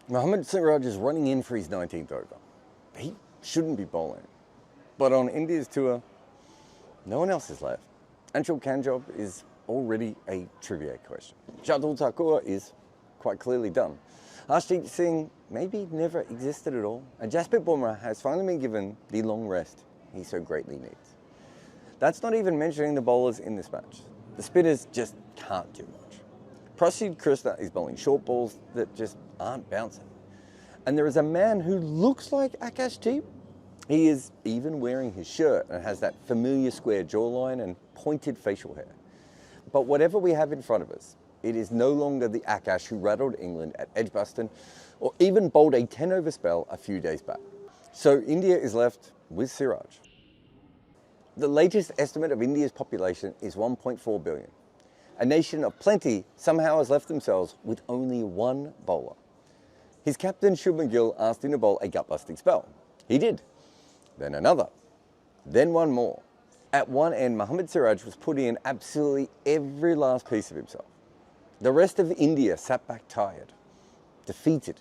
Mohammed Siraj is running in for his 19th over. He shouldn't be bowling. But on India's tour, no one else is left. Anshul Kanjob is already a trivia question. Jarrod Thakur is quite clearly done. Harshdeep Singh maybe never existed at all. And Jasprit Bumrah has finally been given the long rest he so greatly needs. That's not even mentioning the bowlers in this match. The spinners just can't do much. Prasidh Krishna is bowling short balls that just aren't bouncing. And there is a man who looks like Akashdeep. He is even wearing his shirt and has that familiar square jawline and pointed facial hair. But whatever we have in front of us, it is no longer the Akash who rattled England at Edgbaston or even bowled a 10-over spell a few days back. So India is left with Siraj. The latest estimate of India's population is 1.4 billion. A nation of plenty somehow has left themselves with only one bowler. His captain Shubman Gill asked him to bowl a gut-busting spell. He did. Then another. Then one more. At one end, Mohammed Siraj was putting in absolutely every last piece of himself. The rest of India sat back tired, defeated.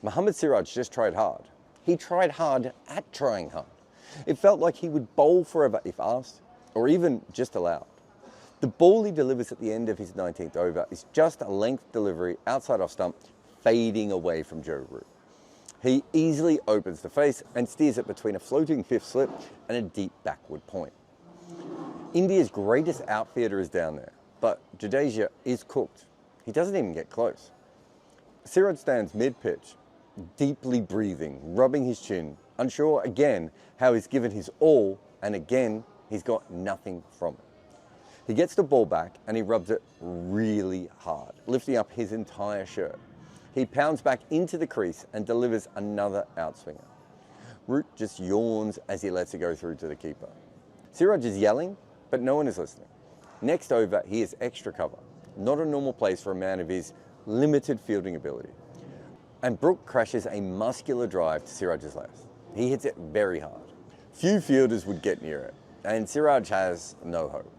Mohammed Siraj just tried hard. He tried hard at trying hard. It felt like he would bowl forever if asked, or even just allowed. The ball he delivers at the end of his 19th over is just a length delivery outside off stump, fading away from Joe Root. He easily opens the face and steers it between a floating fifth slip and a deep backward point. India's greatest outfielder is down there, but Jadeja is cooked. He doesn't even get close. Siraj stands mid-pitch, deeply breathing, rubbing his chin, unsure again how he's given his all, and again he's got nothing from it. He gets the ball back and he rubs it really hard, lifting up his entire shirt. He pounds back into the crease and delivers another outswinger. Root just yawns as he lets it go through to the keeper. Siraj is yelling, but no one is listening. Next over, he is extra cover. Not a normal place for a man of his limited fielding ability. And Brook crashes a muscular drive to Siraj's left. He hits it very hard. Few fielders would get near it, and Siraj has no hope.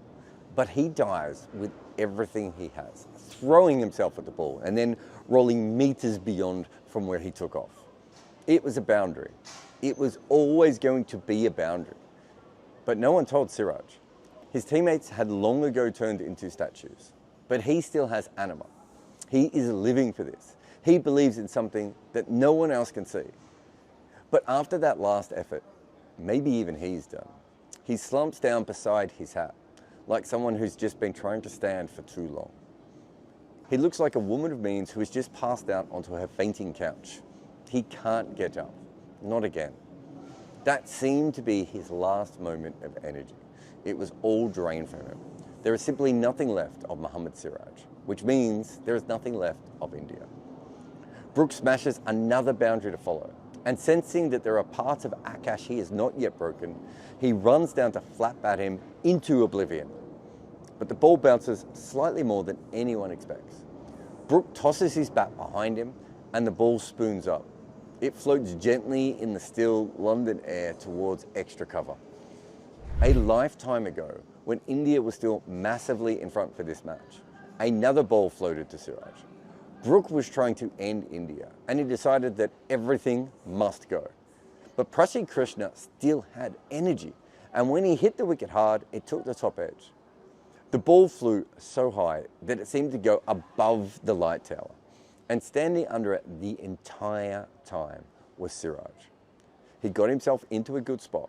But he dives with everything he has, throwing himself at the ball and then rolling meters beyond from where he took off. It was a boundary. It was always going to be a boundary. But no one told Siraj. His teammates had long ago turned into statues, but he still has anima. He is living for this. He believes in something that no one else can see. But after that last effort, maybe even he's done. He slumps down beside his hat, like someone who's just been trying to stand for too long. He looks like a woman of means who has just passed out onto her fainting couch. He can't get up, not again. That seemed to be his last moment of energy. It was all drained from him. There is simply nothing left of Mohammed Siraj, which means there is nothing left of India. Brook smashes another boundary to follow, and sensing that there are parts of Akash he has not yet broken, he runs down to flat bat him into oblivion. But the ball bounces slightly more than anyone expects. Brook tosses his bat behind him and the ball spoons up. It floats gently in the still London air towards extra cover. A lifetime ago, when India was still massively in front for this match, another ball floated to Siraj. Brook was trying to end India, and he decided that everything must go. But Prasidh Krishna still had energy, and when he hit the wicket hard, it took the top edge. The ball flew so high that it seemed to go above the light tower, and standing under it the entire time was Siraj. He got himself into a good spot,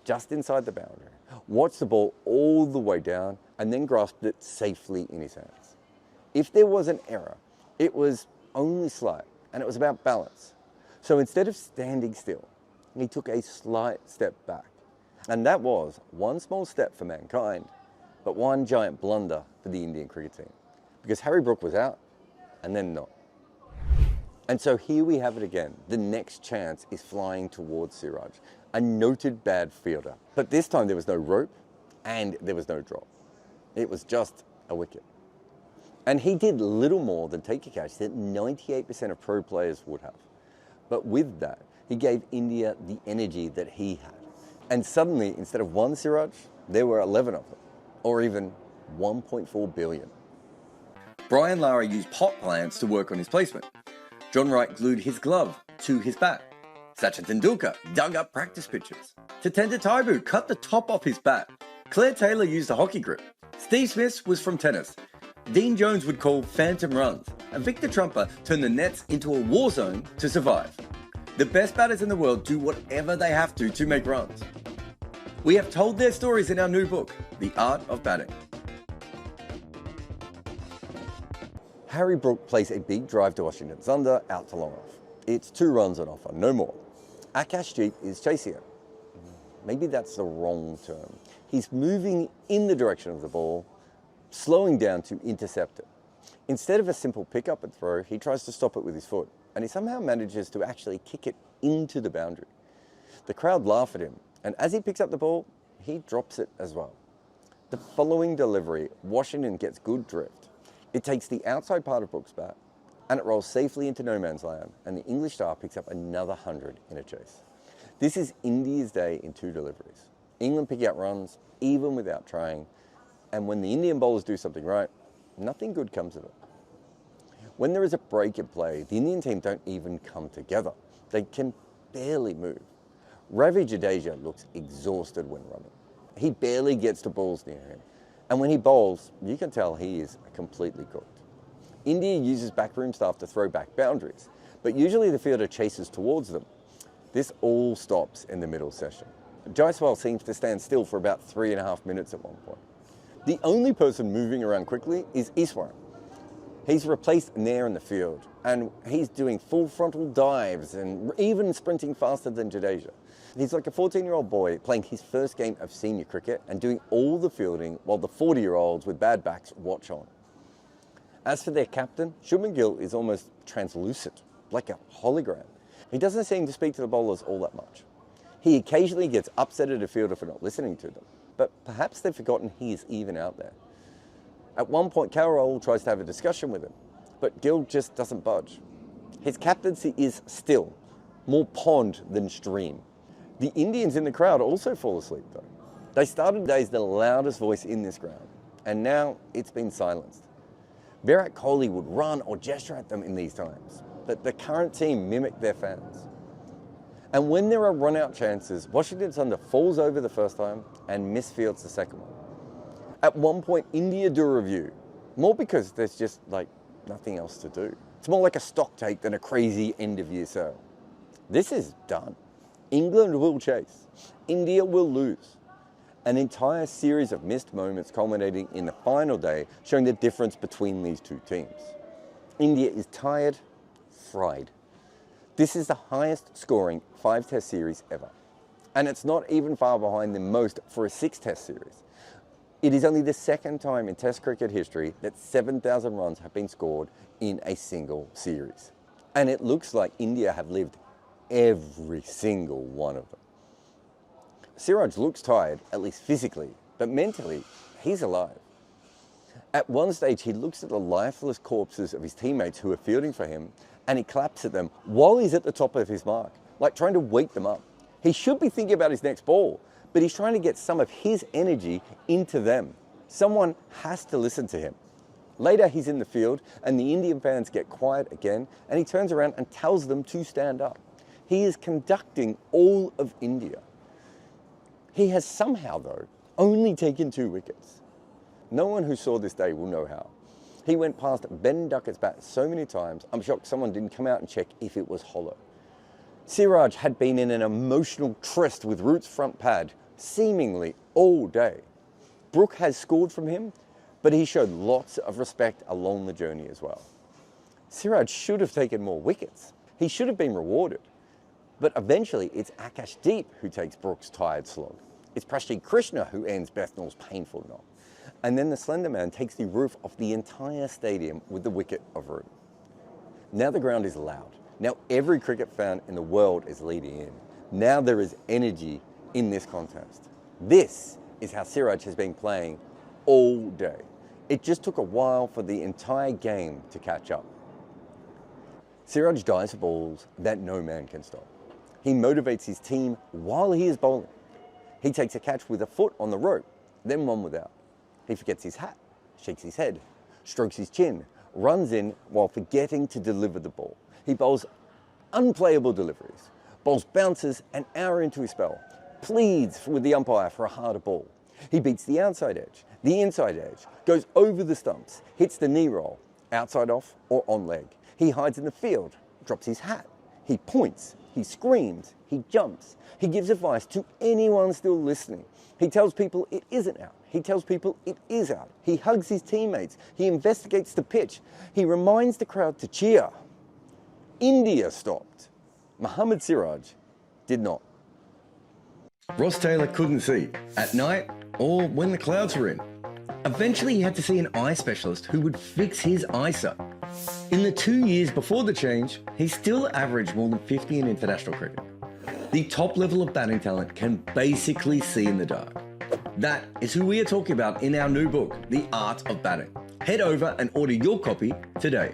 just inside the boundary, watched the ball all the way down, and then grasped it safely in his hands. If there was an error, it was only slight, and it was about balance. So instead of standing still, he took a slight step back. And that was one small step for mankind, but one giant blunder for the Indian cricket team. Because Harry Brook was out, and then not. And so here we have it again. The next chance is flying towards Siraj, a noted bad fielder. But this time there was no rope, and there was no drop. It was just a wicket. And he did little more than take a catch that 98% of pro players would have. But with that, he gave India the energy that he had. And suddenly, instead of one Siraj, there were 11 of them, or even 1.4 billion. Brian Lara used pot plants to work on his placement. John Wright glued his glove to his bat. Sachin Tendulkar dug up practice pitches. Tatenda Taibu cut the top off his bat. Claire Taylor used a hockey grip. Steve Smith was from tennis. Dean Jones would call phantom runs. And Victor Trumper turned the nets into a war zone to survive. The best batters in the world do whatever they have to make runs. We have told their stories in our new book, The Art of Batting. Harry Brook plays a big drive to Washington Thunder out to long off. It's 2 runs on offer, no more. Akashdeep is chasing it. Maybe that's the wrong term. He's moving in the direction of the ball, slowing down to intercept it. Instead of a simple pick up and throw, he tries to stop it with his foot, and he somehow manages to actually kick it into the boundary. The crowd laugh at him, and as he picks up the ball, he drops it as well. The following delivery, Washington gets good drift. It takes the outside part of Brook's bat, and it rolls safely into no man's land, and the English star picks up another 100 in a chase. This is India's day in 2 deliveries. England picking up runs, even without trying, and when the Indian bowlers do something right, nothing good comes of it. When there is a break in play, the Indian team don't even come together. They can barely move. Ravi Jadeja looks exhausted when running. He barely gets to balls near him. And when he bowls, you can tell he is completely cooked. India uses backroom staff to throw back boundaries, but usually the fielder chases towards them. This all stops in the middle session. Jaiswal seems to stand still for about 3.5 minutes at one point. The only person moving around quickly is Iswaran. He's replaced Nair in the field, and he's doing full frontal dives and even sprinting faster than Jadeja. He's like a 14-year-old boy playing his first game of senior cricket and doing all the fielding while the 40-year-olds with bad backs watch on. As for their captain, Shubman Gill is almost translucent, like a hologram. He doesn't seem to speak to the bowlers all that much. He occasionally gets upset at a fielder for not listening to them, but perhaps they've forgotten he is even out there. At one point, Carroll tries to have a discussion with him, but Gill just doesn't budge. His captaincy is still more pond than stream. The Indians in the crowd also fall asleep though. They started the day as the loudest voice in this ground, and now it's been silenced. Virat Kohli would run or gesture at them in these times, but the current team mimicked their fans. And when there are run-out chances, Washington Thunder falls over the first time and misfields the second one. At one point, India do a review, more because there's just like nothing else to do. It's more like a stock take than a crazy end-of-year sale. This is done. England will chase. India will lose. An entire series of missed moments culminating in the final day, showing the difference between these two teams. India is tired, fried. This is the highest scoring 5-test series ever. And it's not even far behind the most for a 6-test series. It is only the second time in Test cricket history that 7,000 runs have been scored in a single series. And it looks like India have lived every single one of them. Siraj looks tired, at least physically, but mentally, he's alive. At one stage, he looks at the lifeless corpses of his teammates who are fielding for him, and he claps at them while he's at the top of his mark, like trying to wake them up. He should be thinking about his next ball, but he's trying to get some of his energy into them. Someone has to listen to him. Later, he's in the field, and the Indian fans get quiet again, and he turns around and tells them to stand up. He is conducting all of India. He has somehow, though, only taken 2 wickets. No one who saw this day will know how. He went past Ben Duckett's bat so many times, I'm shocked someone didn't come out and check if it was hollow. Siraj had been in an emotional tryst with Root's front pad, seemingly all day. Brook has scored from him, but he showed lots of respect along the journey as well. Siraj should have taken more wickets. He should have been rewarded. But eventually, it's Akashdeep who takes Brook's tired slog. It's Prashdeep Krishna who ends Bethnal's painful knock. And then the slender man takes the roof off the entire stadium with the wicket of Root. Now the ground is loud. Now every cricket fan in the world is leading in. Now there is energy in this contest. This is how Siraj has been playing all day. It just took a while for the entire game to catch up. Siraj dives for balls that no man can stop. He motivates his team while he is bowling. He takes a catch with a foot on the rope, then one without. He forgets his hat, shakes his head, strokes his chin, runs in while forgetting to deliver the ball. He bowls unplayable deliveries, bowls bounces an hour into his spell, pleads with the umpire for a harder ball. He beats the outside edge, the inside edge, goes over the stumps, hits the knee roll, outside off or on leg. He hides in the field, drops his hat. He points, he screams, he jumps. He gives advice to anyone still listening. He tells people it isn't out. He tells people it is out. He hugs his teammates. He investigates the pitch. He reminds the crowd to cheer. India stopped. Mohammed Siraj did not. Ross Taylor couldn't see, at night or when the clouds were in. Eventually he had to see an eye specialist who would fix his eyesight. In the 2 years before the change, he still averaged more than 50 in international cricket. The top level of batting talent can basically see in the dark. That is who we are talking about in our new book, The Art of Batting. Head over and order your copy today.